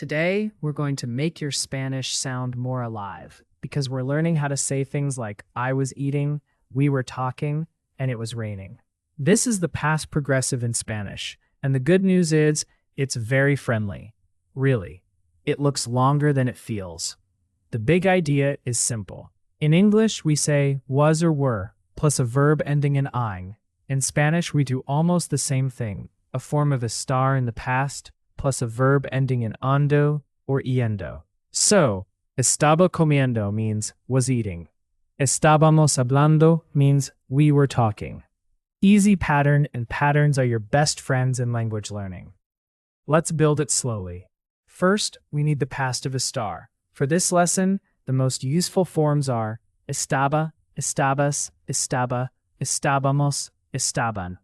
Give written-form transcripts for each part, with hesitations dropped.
Today, we're going to make your Spanish sound more alive because we're learning how to say things like I was eating, we were talking, and it was raining. This is the past progressive in Spanish, and the good news is it's very friendly. Really, it looks longer than it feels. The big idea is simple. In English, we say was or were, plus a verb ending in ing. In Spanish, we do almost the same thing, a form of estar in the past, plus a verb ending in ando or yendo. So, estaba comiendo means was eating. Estábamos hablando means we were talking. Easy pattern and patterns are your best friends in language learning. Let's build it slowly. First, we need the past of estar. For this lesson, the most useful forms are estaba, estabas, estaba, estábamos, estaban.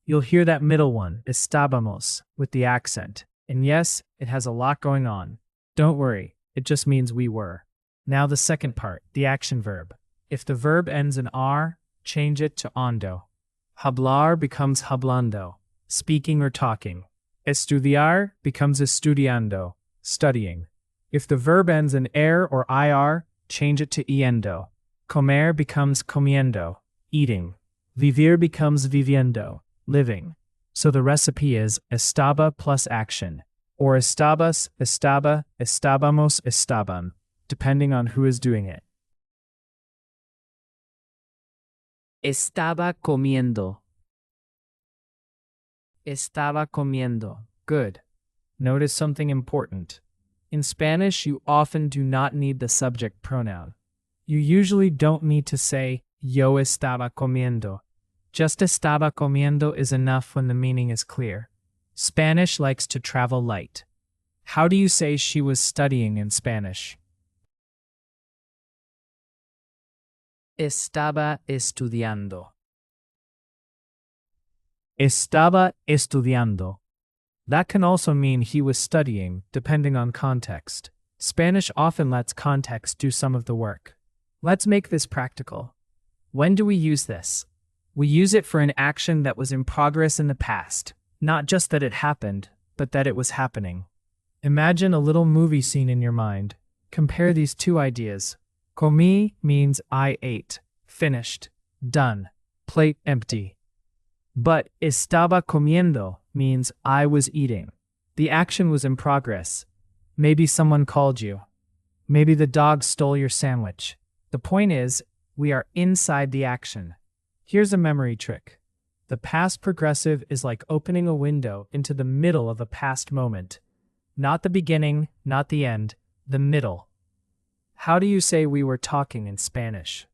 You'll hear that middle one, estábamos, with the accent. And yes, it has a lot going on. Don't worry, it just means we were. Now the second part, the action verb. If the verb ends in R, change it to ando. Hablar becomes hablando, speaking or talking. Estudiar becomes estudiando, studying. If the verb ends in er or ir, change it to yendo. Comer becomes comiendo, eating. Vivir becomes viviendo, living. So the recipe is estaba plus action, or estabas, estaba, estábamos, estaban, depending on who is doing it. Estaba comiendo. Estaba comiendo. Good. Notice something important. In Spanish, you often do not need the subject pronoun. You usually don't need to say yo estaba comiendo. Just estaba comiendo is enough when the meaning is clear. Spanish likes to travel light. How do you say she was studying in Spanish? Estaba estudiando. Estaba estudiando. That can also mean he was studying, depending on context. Spanish often lets context do some of the work. Let's make this practical. When do we use this? We use it for an action that was in progress in the past. Not just that it happened, but that it was happening. Imagine a little movie scene in your mind. Compare these two ideas. Comí means I ate, finished, done, plate empty. But estaba comiendo means I was eating. The action was in progress. Maybe someone called you. Maybe the dog stole your sandwich. The point is, we are inside the action. Here's a memory trick. The past progressive is like opening a window into the middle of a past moment. Not the beginning, not the end, the middle. How do you say we were talking in Spanish?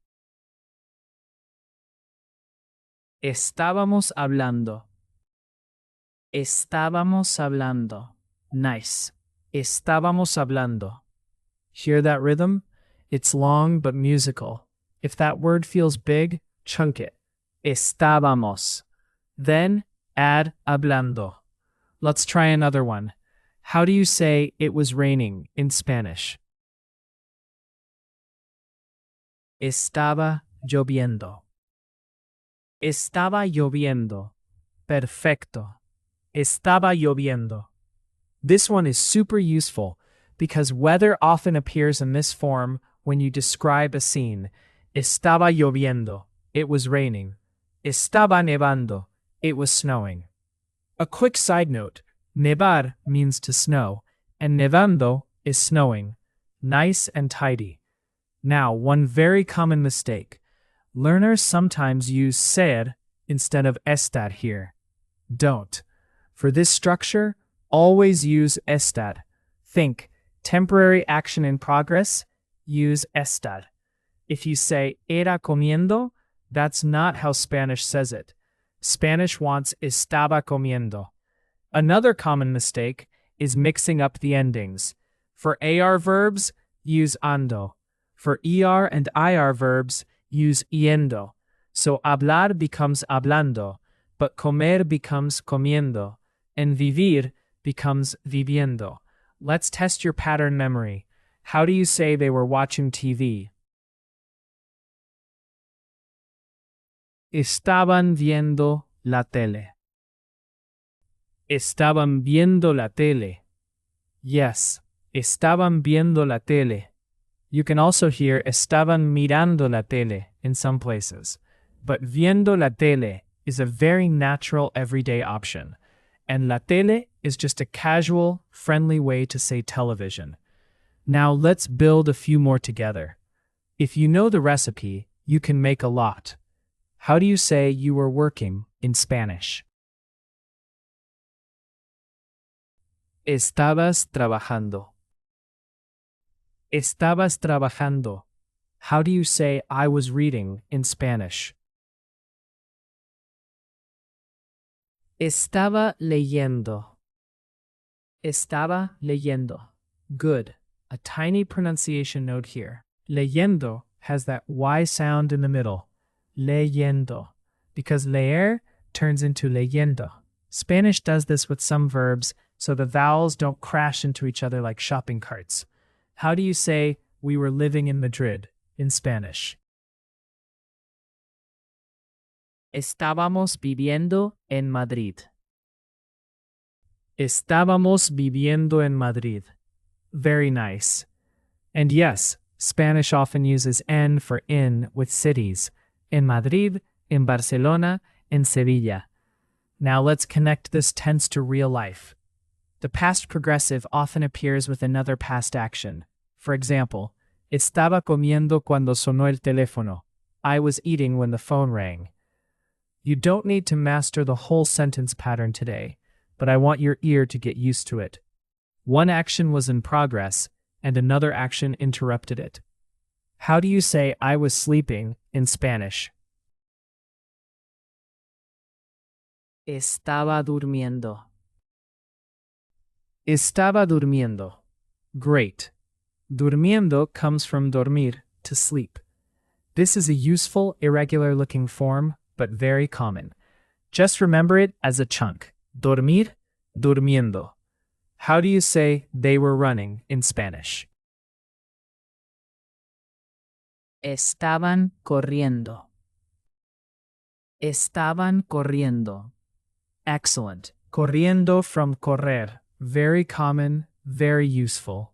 Estábamos hablando. Estábamos hablando. Nice. Estábamos hablando. Hear that rhythm? It's long but musical. If that word feels big, chunk it. Estábamos. Then add hablando. Let's try another one. How do you say it was raining in Spanish? Estaba lloviendo. Estaba lloviendo. Perfecto. Estaba lloviendo. This one is super useful because weather often appears in this form when you describe a scene. Estaba lloviendo. It was raining. Estaba nevando. It was snowing. A quick side note, nevar means to snow, and nevando is snowing. Nice and tidy. Now, one very common mistake. Learners sometimes use ser instead of estar here. Don't. For this structure, always use estar. Think, temporary action in progress, use estar. If you say era comiendo, that's not how Spanish says it. Spanish wants estaba comiendo. Another common mistake is mixing up the endings. For AR verbs, use ando. For ER and IR verbs, use yendo. So hablar becomes hablando, but comer becomes comiendo, and vivir becomes viviendo. Let's test your pattern memory. How do you say they were watching TV? Estaban viendo la tele. Estaban viendo la tele. Yes, estaban viendo la tele. You can also hear estaban mirando la tele in some places. But viendo la tele is a very natural everyday option. And la tele is just a casual, friendly way to say television. Now let's build a few more together. If you know the recipe, you can make a lot. How do you say you were working in Spanish? Estabas trabajando. Estabas trabajando. How do you say I was reading in Spanish? Estaba leyendo. Estaba leyendo. Good. A tiny pronunciation note here. Leyendo has that Y sound in the middle. Leyendo. Because leer turns into leyendo. Spanish does this with some verbs, so the vowels don't crash into each other like shopping carts. How do you say we were living in Madrid in Spanish? Estábamos viviendo en Madrid. Estábamos viviendo en Madrid. Very nice. And yes, Spanish often uses en for in with cities. In Madrid, in Barcelona, in Sevilla. Now let's connect this tense to real life. The past progressive often appears with another past action. For example, estaba comiendo cuando sonó el teléfono. I was eating when the phone rang. You don't need to master the whole sentence pattern today, but I want your ear to get used to it. One action was in progress, and another action interrupted it. How do you say I was sleeping in Spanish? Estaba durmiendo. Estaba durmiendo. Great. Durmiendo comes from dormir, to sleep. This is a useful, irregular-looking form, but very common. Just remember it as a chunk. Dormir, durmiendo. How do you say they were running in Spanish? Estaban corriendo. Estaban corriendo. Excellent. Corriendo from correr. Very common, very useful.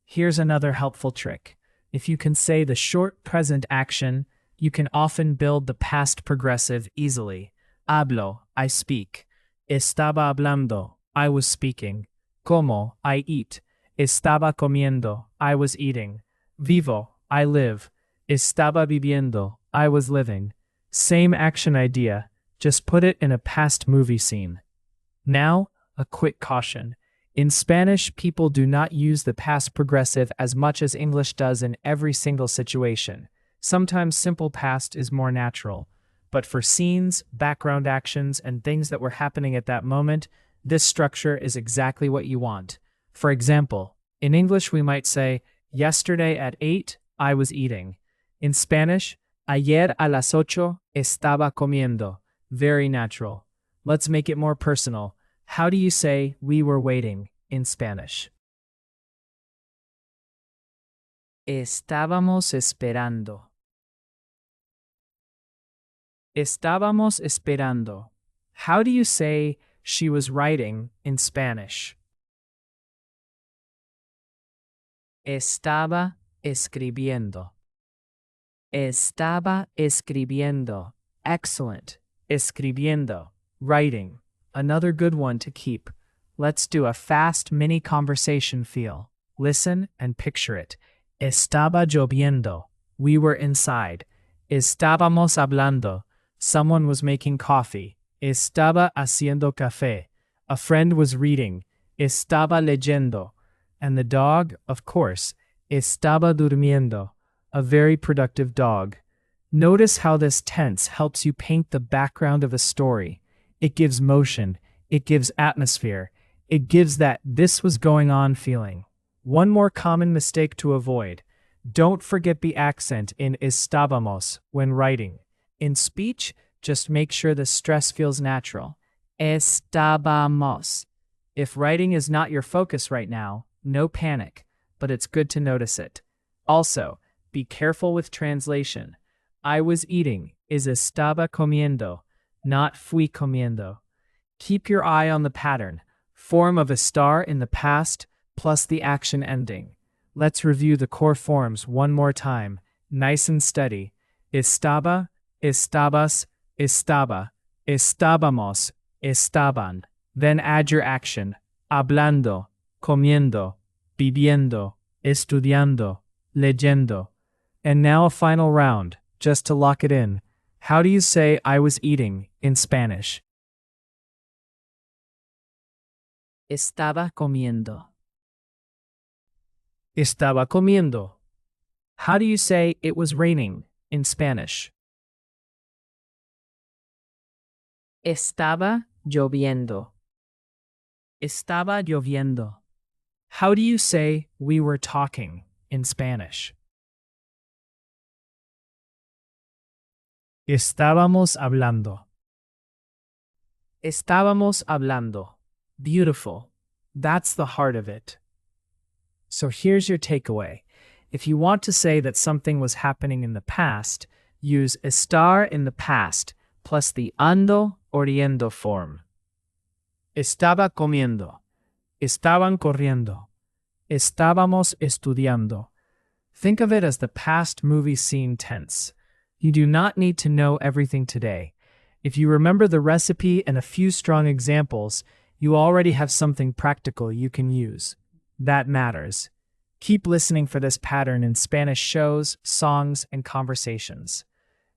Here's another helpful trick. If you can say the short present action, you can often build the past progressive easily. Hablo, I speak. Estaba hablando, I was speaking. Como, I eat. Estaba comiendo, I was eating. Vivo, I live. Estaba viviendo, I was living. Same action idea, just put it in a past movie scene. Now, a quick caution. In Spanish, people do not use the past progressive as much as English does in every single situation. Sometimes simple past is more natural. But for scenes, background actions, and things that were happening at that moment, this structure is exactly what you want. For example, in English we might say, yesterday at 8, I was eating. In Spanish, ayer a las 8 estaba comiendo. Very natural. Let's make it more personal. How do you say we were waiting in Spanish? Estábamos esperando. Estábamos esperando. How do you say she was writing in Spanish? Estaba escribiendo. Estaba escribiendo. Excellent. Escribiendo. Writing. Another good one to keep. Let's do a fast mini conversation feel. Listen and picture it. Estaba lloviendo. We were inside. Estábamos hablando. Someone was making coffee. Estaba haciendo café. A friend was reading. Estaba leyendo. And the dog, of course, estaba durmiendo. A very productive dog. Notice how this tense helps you paint the background of a story. It gives motion. It gives atmosphere. It gives that this was going on feeling. One more common mistake to avoid. Don't forget the accent in estábamos when writing. In speech, just make sure the stress feels natural. Estábamos. If writing is not your focus right now, no panic, but it's good to notice it. Also, be careful with translation. I was eating is estaba comiendo, not fui comiendo. Keep your eye on the pattern. Form of a star in the past, plus the action ending. Let's review the core forms one more time, nice and steady. Estaba, estabas, estaba, estábamos, estaban. Then add your action. Hablando, comiendo, viviendo, estudiando, leyendo. And now a final round, just to lock it in. How do you say I was eating in Spanish? Estaba comiendo. Estaba comiendo. How do you say it was raining in Spanish? Estaba lloviendo. Estaba lloviendo. How do you say we were talking in Spanish? Estábamos hablando. Estábamos hablando. Beautiful. That's the heart of it. So here's your takeaway. If you want to say that something was happening in the past, use estar in the past plus the ando or yendo form. Estaba comiendo. Estaban corriendo. Estábamos estudiando. Think of it as the past movie scene tense. You do not need to know everything today. If you remember the recipe and a few strong examples, you already have something practical you can use. That matters. Keep listening for this pattern in Spanish shows, songs, and conversations.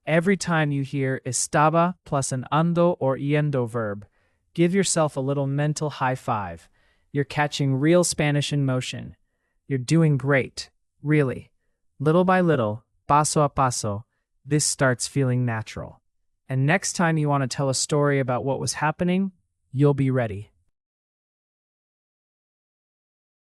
Every time you hear estaba plus an ando or yendo verb, give yourself a little mental high five. You're catching real Spanish in motion. You're doing great, really. Little by little, paso a paso, this starts feeling natural. And next time you want to tell a story about what was happening, you'll be ready.